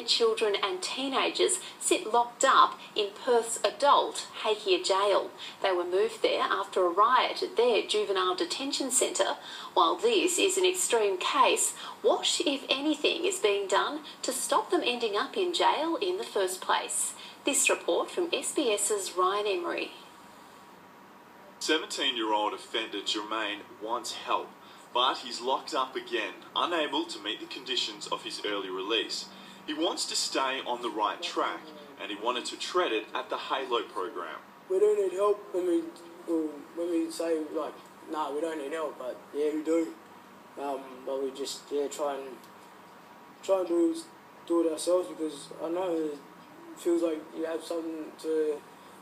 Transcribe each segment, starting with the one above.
where children and teenagers sit locked up in Perth's adult Hakea Jail. They were moved there after a riot at their juvenile detention centre. While this is an extreme case, what, if anything, is being done to stop them ending up in jail in the first place? This report from SBS's Ryan Emery. 17-year-old offender Jermaine wants help, but he's locked up again, unable to meet the conditions of his early release. He wants to stay on the right track, and he wanted to tread it at the Halo program. We don't need help when we say, like, no, we don't need help, but yeah, we do. But we just try and do it ourselves, because I know it feels like you have something to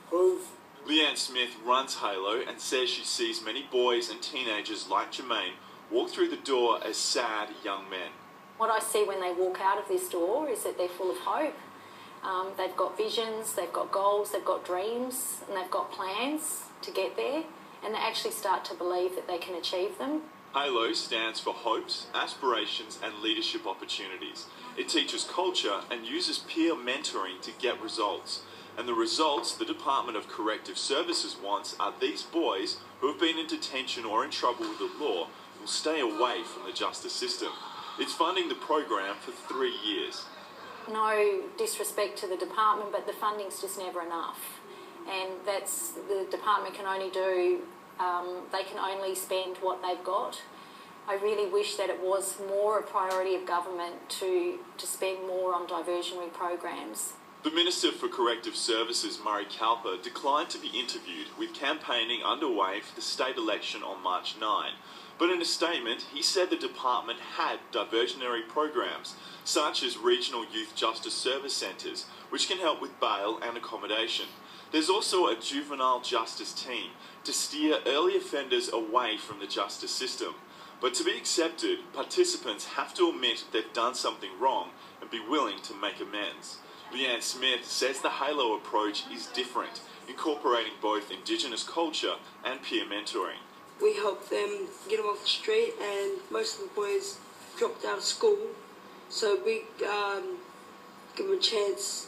prove. Leanne Smith runs Halo and says she sees many boys and teenagers like Jermaine walk through the door as sad young men. What I see when they walk out of this door is that they're full of hope. They've got visions, they've got goals, they've got dreams, and they've got plans to get there, and they actually start to believe that they can achieve them. Halo stands for hopes, aspirations and leadership opportunities. It teaches culture and uses peer mentoring to get results. And the results the Department of Corrective Services wants are these boys who have been in detention or in trouble with the law will stay away from the justice system. It's funding the program for 3 years. No disrespect to the department, but the funding's just never enough. And that's, the department can only do, they can only spend what they've got. I really wish that it was more a priority of government to spend more on diversionary programs. The Minister for Corrective Services, Murray Kalper, declined to be interviewed, with campaigning underway for the state election on March 9. But in a statement, he said the department had diversionary programs, such as regional youth justice service centres, which can help with bail and accommodation. There's also a juvenile justice team to steer early offenders away from the justice system. But to be accepted, participants have to admit they've done something wrong and be willing to make amends. Leanne Smith says the Halo approach is different, incorporating both Indigenous culture and peer mentoring. We help them get them off the street, and most of the boys dropped out of school, so we give them a chance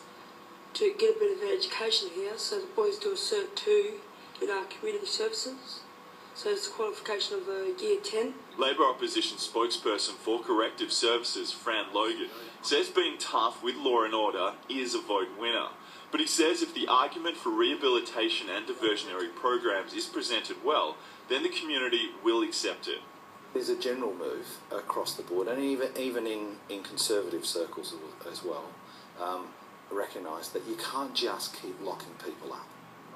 to get a bit of an education here. So the boys do a Cert 2 in our community services. So it's a qualification of a Year 10. Labor opposition spokesperson for Corrective Services, Fran Logan, says being tough with law and order is a vote winner. But he says if the argument for rehabilitation and diversionary programs is presented well, then the community will accept it. There's a general move across the board, and even in conservative circles as well, recognise that you can't just keep locking people up.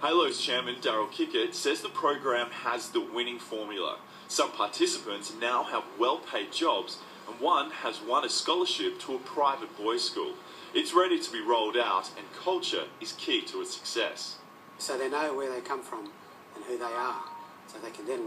Halo's chairman, Daryl Kickett, says the program has the winning formula. Some participants now have well-paid jobs, and one has won a scholarship to a private boys' school. It's ready to be rolled out, and culture is key to its success. So they know where they come from and who they are, so they can then